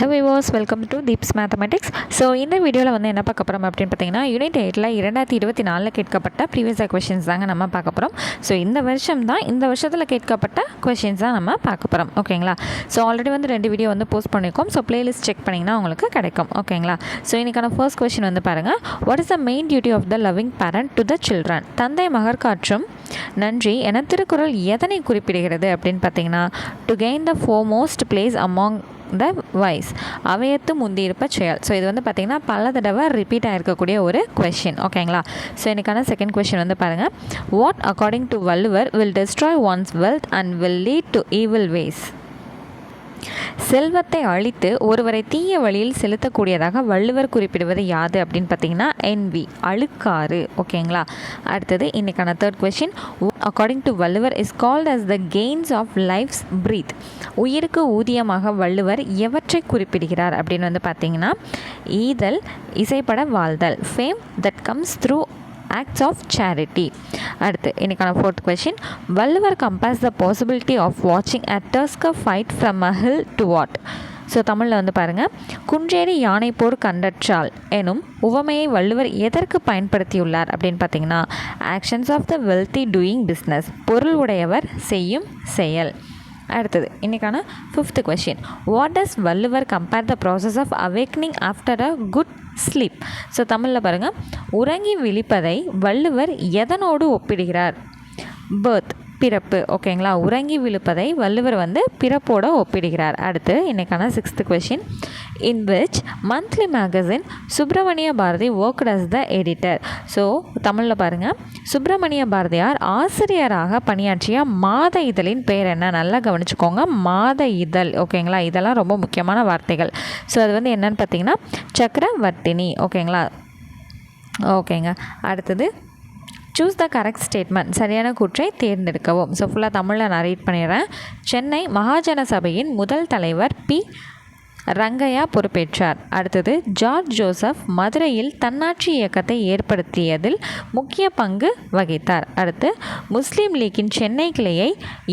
Hello viewers, welcome to Deeps Mathematics. So இந்த வீடியோவில் வந்து என்ன பார்க்க போகிறோம் அப்படின்னு பார்த்தீங்கன்னா யூனிட் 8ல் 2024 கேட்கப்பட்ட ப்ரீவியஸ் கொஷின்ஸ் தாங்க நம்ம பார்க்க போகிறோம். ஸோ இந்த வருஷத்தில் கேட்கப்பட்ட கொஷின்ஸ் தான் நம்ம பார்க்க போகிறோம். ஓகேங்களா? ஸோ ஆல்ரெடி வந்து 2 வீடியோ வந்து போஸ்ட் பண்ணியிருக்கோம். ஸோ பிளேலிஸ்ட் செக் பண்ணிங்கன்னா உங்களுக்கு கிடைக்கும். ஓகேங்களா? ஸோ இன்றைக்கான ஃபர்ஸ்ட் கொஷின் வந்து பாருங்கள். What is the main duty of the loving parent to the children? தந்தை மகர் காற்றும் நன்றி என திருக்குறள் எதனை குறிப்பிடுகிறது அப்படின்னு பார்த்தீங்கன்னா to gain the foremost place among the wise அவையத்து முந்தியிருப்ப செயல். ஸோ இது வந்து பார்த்திங்கன்னா பல தடவை ரிப்பீட் ஆகிருக்கக்கூடிய ஒரு கொஷின். ஓகேங்களா? ஸோ எனக்கான செகண்ட் கொஷின் வந்து பாருங்கள். What according to Valluvar will destroy one's wealth and will lead to evil ways? செல்வத்தை அழித்து ஒருவரை தீய வழியில் செலுத்தக்கூடியதாக வள்ளுவர் குறிப்பிடுவது யாது அப்படின்னு பார்த்தீங்கன்னா என்வி, அழுக்காறு. ஓகேங்களா? அடுத்தது இன்றைக்கான third question. According to Valluvar is called as the gains of life's breath. உயிருக்கு ஊதியமாக வள்ளுவர் எவற்றை குறிப்பிடுகிறார் அப்படின்னு வந்து பார்த்தீங்கன்னா ஈதல், இசைப்பட வாழ்தல், fame that comes through acts of charity. அடுத்து இன்னைக்கான fourth question. Valluvar compares the possibility of வாட்சிங் a tusker fight from a hill to what? So தமிழில் வந்து பாருங்கள். குன்றேறி யானை போர் கண்டற்றால் எனும் உவமையை வள்ளுவர் எதற்கு பயன்படுத்தியுள்ளார் அப்படின்னு பார்த்தீங்கன்னா actions of the wealthy doing business, பொருள் உடையவர் செய்யும் செயல். அடுத்தது இன்றைக்கான fifth question. What does Valluvar compare the process of awakening after a good sleep? So தமிழில் பாருங்கள். உறங்கி விழிப்பதை வள்ளுவர் எதனோடு ஒப்பிடுகிறார்? பர்த், பிறப்பு. ஓகேங்களா? உறங்கி விழுப்பதை வள்ளுவர் வந்து பிறப்போடு ஒப்பிடுகிறார். அடுத்து இன்றைக்கான sixth question. In which monthly magazine Subramania Bharathi worked as the editor? So தமிழில் பாருங்கள். சுப்பிரமணிய பாரதியார் ஆசிரியராக பணியாற்றிய மாத இதழின் பெயர் என்ன? நல்லா கவனிச்சுக்கோங்க. மாத இதழ். ஓகேங்களா? இதெல்லாம் ரொம்ப முக்கியமான வார்த்தைகள். ஸோ அது வந்து என்னன்னு பார்த்தீங்கன்னா சக்கரவர்த்தினி. ஓகேங்களா? ஓகேங்க. அடுத்தது சூஸ் த கரெக்ட் ஸ்டேட்மெண்ட். சரியான கூற்றை தேர்ந்தெடுக்கவும். ஸோ ஃபுல்லாக தமிழில் நான் ரீட் பண்ணிடுறேன். சென்னை மகாஜன சபையின் முதல் தலைவர் பி ரங்கையா பொறுப்பேற்றார். அடுத்தது ஜார்ஜ் ஜோசப் மதுரையில் தன்னாட்சி இயக்கத்தை ஏற்படுத்தியதில் முக்கிய பங்கு வகித்தார். அடுத்து முஸ்லீம் லீக்கின் சென்னை கிளையை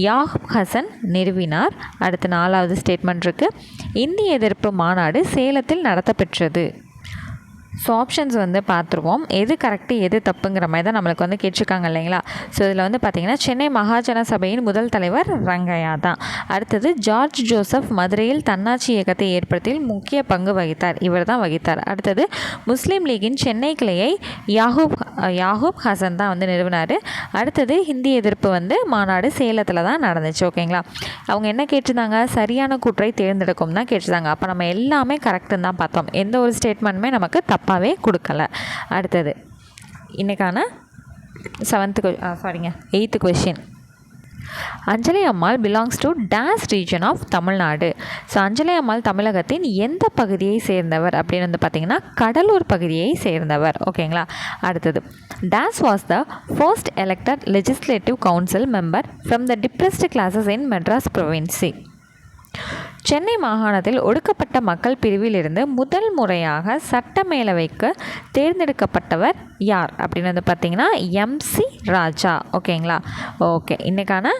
யாகூப் ஹசன் நிறுவினார். அடுத்து 4வது ஸ்டேட்மெண்ட் இருக்குது. இந்திய எதிர்ப்பு மாநாடு சேலத்தில் நடத்தப்பெற்றது. ஸோ ஆப்ஷன்ஸ் வந்து பார்த்துருவோம். எது கரெக்டு எது தப்புங்கிற மாதிரி தான் நம்மளுக்கு வந்து கேட்டிருக்காங்க இல்லைங்களா? ஸோ இதில் வந்து பார்த்திங்கன்னா சென்னை மகாஜன சபையின் முதல் தலைவர் ரங்கையா தான். அடுத்தது ஜார்ஜ் ஜோசப் மதுரையில் தன்னாட்சி இயக்கத்தை ஏற்படுத்தியில் முக்கிய பங்கு வகித்தார். இவர் தான் வகித்தார். அடுத்தது முஸ்லீம் லீகின் சென்னை கிளையை யாகூப் ஹசன் தான் வந்து நிறுவினார். அடுத்தது ஹிந்தி எதிர்ப்பு வந்து மாநாடு சேலத்தில் தான் நடந்துச்சு. ஓகேங்களா? அவங்க என்ன கேட்டிருந்தாங்க? சரியான கூற்றை தேர்ந்தெடுக்கும் தான் கேட்டிருந்தாங்க. அப்போ நம்ம எல்லாமே கரெக்டுன்னு தான் பார்த்தோம். எந்த ஒரு ஸ்டேட்மெண்ட்டுமே நமக்கு தப்பாகவே கொடுக்கல. அடுத்தது இன்றைக்கான 8th question. Anjalai Ammal belongs to dash region of Tamil Nadu? So Anjalai Ammal தமிழகத்தின் எந்த பகுதியை சேர்ந்தவர் அப்படின்னு வந்து பார்த்திங்கன்னா கடலூர் பகுதியை சேர்ந்தவர். ஓகேங்களா? அடுத்தது dash was the first elected legislative council member from the depressed classes in Madras province? Chennai மாகாணத்தில் ஒடுக்கப்பட்ட மக்கள் பிரிவிலிருந்து முதல் முறையாக சட்டமேலவைக்கு தேர்ந்தெடுக்கப்பட்டவர் யார் அப்படின்னு வந்து பார்த்தீங்கன்னா MC ராஜா. ஓகேங்களா? ஓகே. இன்றைக்கான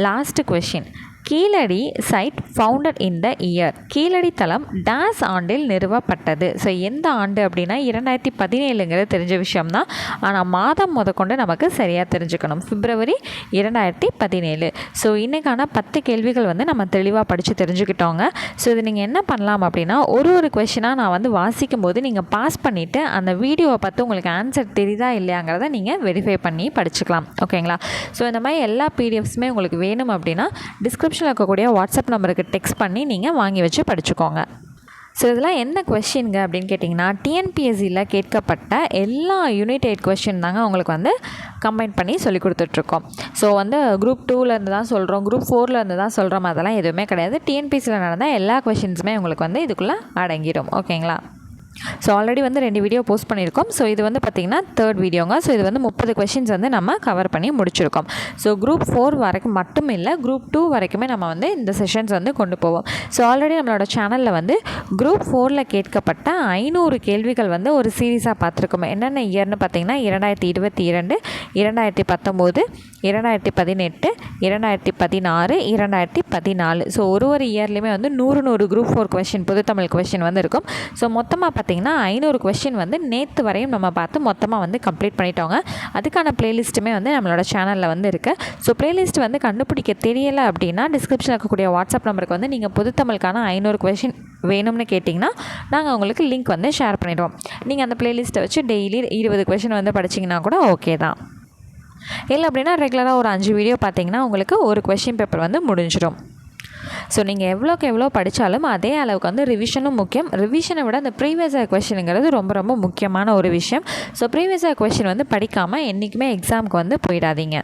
last question. Keeladi site founded in the year. Keeladi தளம் டேஸ் ஆண்டில் நிறுவப்பட்டது? ஸோ எந்த ஆண்டு அப்படின்னா 2017ங்கிறது தெரிஞ்ச விஷயம்தான். ஆனால் மாதம் முதற்கொண்டு நமக்கு சரியாக தெரிஞ்சுக்கணும். பிப்ரவரி 2017. ஸோ இன்றைக்கான 10 கேள்விகள் வந்து நம்ம தெளிவாக படித்து தெரிஞ்சுக்கிட்டோங்க. ஸோ இது நீங்கள் என்ன பண்ணலாம் அப்படின்னா ஒரு கொஷினாக நான் வந்து வாசிக்கும் போது நீங்கள் பாஸ் பண்ணிவிட்டு அந்த வீடியோவை பார்த்து உங்களுக்கு ஆன்சர் தெரியுதா இல்லையாங்கிறத நீங்கள் வெரிஃபை பண்ணி படிச்சுக்கலாம். ஓகேங்களா? ஸோ இந்த மாதிரி எல்லா PDFஸுமே உங்களுக்கு வேணும் அப்படின்னா டிஸ்கிரிப்ஷனில் இருக்கக்கூடிய வாட்ஸ்அப் நம்பருக்கு டெக்ஸ்ட் பண்ணி நீங்கள் வாங்கி வச்சு படிச்சுக்கோங்க. ஸோ இதெல்லாம் என்ன கொஷின்ங்க அப்படின்னு கேட்டிங்கன்னா TNPSCயில் கேட்கப்பட்ட எல்லா யூனிட் 8 கொஷின் தாங்க உங்களுக்கு வந்து கம்பைன் பண்ணி சொல்லி கொடுத்துட்ருக்கோம். ஸோ வந்து குரூப் 2லேருந்து தான் சொல்கிறோம், குரூப் 4லேருந்து தான் சொல்கிறோம், அதெல்லாம் எதுவுமே கிடையாது. TNPSCயில் நடந்த எல்லா கொஷின்ஸுமே உங்களுக்கு வந்து இதுக்குள்ளே அடங்கிடும். ஓகேங்களா? ஸோ ஆல்ரெடி வந்து 2 வீடியோ போஸ்ட் பண்ணியிருக்கோம். ஸோ இது வந்து பார்த்திங்கன்னா 3rd வீடியோங்க. ஸோ இது வந்து 30 கொஷின்ஸ் வந்து நம்ம கவர் பண்ணி முடிச்சிருக்கோம். ஸோ குரூப் 4 வரைக்கும் மட்டும் இல்லை, குரூப் 2 வரைக்குமே நம்ம வந்து இந்த செஷன்ஸ் வந்து கொண்டு போவோம். ஸோ ஆல்ரெடி நம்மளோட சேனலில் வந்து குரூப் 4ல் கேட்கப்பட்ட 500 கேள்விகள் வந்து ஒரு சீரீஸாக பார்த்துருக்கோம். என்னென்ன இயர்னு பார்த்திங்கன்னா 2022, 2019, 2018, 2016, 2014. ஸோ ஒரு இயர்லேயுமே வந்து 100 குரூப் 4 கொஷின், பொது தமிழ் கொஷின் வந்து இருக்கும். ஸோ மொத்தமாக பார்த்திங்கன்னா 500 கொஷின் வந்து நேற்று வரையும் நம்ம பார்த்து மொத்தமாக வந்து கம்ப்ளீட் பண்ணிட்டோங்க. அதுக்கான ப்ளேலிஸ்ட்டுமே வந்து நம்மளோட சேனலில் வந்து இருக்குது. ஸோ ப்ளேலிஸ்ட் வந்து கண்டுபிடிக்க தெரியலை அப்படின்னா டிஸ்கிரிப்ஷனில் இருக்கக்கூடிய வாட்ஸ்அப் நம்பருக்கு வந்து நீங்கள் பொது தமிழுக்கான 500 கொஷின் வேணும்னு கேட்டிங்கன்னா நாங்கள் உங்களுக்கு லிங்க் வந்து ஷேர் பண்ணிடுவோம். நீங்கள் அந்த ப்ளேலிஸ்ட்டை வச்சு டெய்லி 20 கொஷின் வந்து படிச்சிங்கன்னா கூட ஓகே தான். இல்லை அப்படின்னா ரெகுலராக ஒரு 5 வீடியோ பார்த்தீங்கன்னா உங்களுக்கு ஒரு கொஷின் பேப்பர் வந்து முடிஞ்சிடும். ஸோ நீங்கள் எவ்வளோக்கு எவ்வளோ படித்தாலும் அதே அளவுக்கு வந்து ரிவிஷனும் முக்கியம். ரிவிஷனை விட அந்த ப்ரீவியஸ் இயர் கொஷினுங்கிறது ரொம்ப ரொம்ப முக்கியமான ஒரு விஷயம். ஸோ ப்ரீவியஸ் இயர் கொஷின் வந்து படிக்காமல் என்றைக்குமே எக்ஸாமுக்கு வந்து போயிடாதீங்க.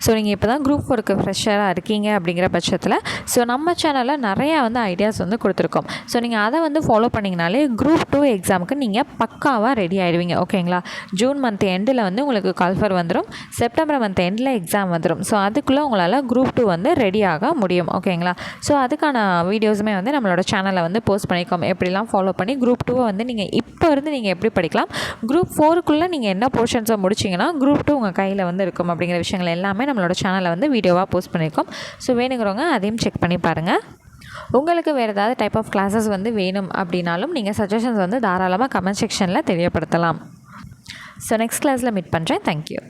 ஸோ நீங்கள் இப்போ தான் குரூப் 4க்கு ஃப்ரெஷராக இருக்கீங்க அப்படிங்கிற பட்சத்தில் ஸோ நம்ம சேனலில் நிறையா வந்து ஐடியாஸ் வந்து கொடுத்துருக்கோம். ஸோ நீங்கள் அதை வந்து ஃபாலோ பண்ணிங்கனாலே குரூப் 2 எக்ஸாமுக்கு நீங்கள் பக்காவாக ரெடி ஆகிடுவீங்க. ஓகேங்களா? ஜூன் மந்த் எண்டில் வந்து உங்களுக்கு கால்ஃபர் வந்துடும். செப்டம்பர் மந்த் எண்டில் எக்ஸாம் வந்துடும். ஸோ அதுக்குள்ளே உங்களால் குரூப் 2 வந்து ரெடியாக முடியும். ஓகேங்களா? ஸோ அதுக்கான வீடியோஸுமே வந்து நம்மளோட சேனலில் வந்து போஸ்ட் பண்ணியிருக்கோம். எப்படிலாம் ஃபாலோ பண்ணி குரூப் 2 வந்து நீங்கள் இப்போ இருந்து நீங்கள் எப்படி படிக்கலாம், குரூப் 4க்குள்ளே நீங்கள் என்ன போர்ஷன்ஸை முடிச்சிங்கன்னா குரூப் 2 உங்கள் கையில் வந்து இருக்கும் அப்படிங்கிற விஷயங்கள் எல்லாமே நம்மளோட சேனலில் வந்து வீடியோவாக போஸ்ட் பண்ணியிருக்கோம். ஸோ வேணுங்கிறவங்க அதையும் செக் பண்ணி பாருங்கள். உங்களுக்கு வேறு ஏதாவது டைப் ஆஃப் கிளாஸஸ் வந்து வேணும் அப்படின்னாலும் நீங்கள் சஜஷன்ஸ் வந்து தாராளமாக கமெண்ட் செக்ஷனில் தெரியப்படுத்தலாம். ஸோ நெக்ஸ்ட் கிளாஸில் மீட் பண்ணுறேன். தேங்க்யூ.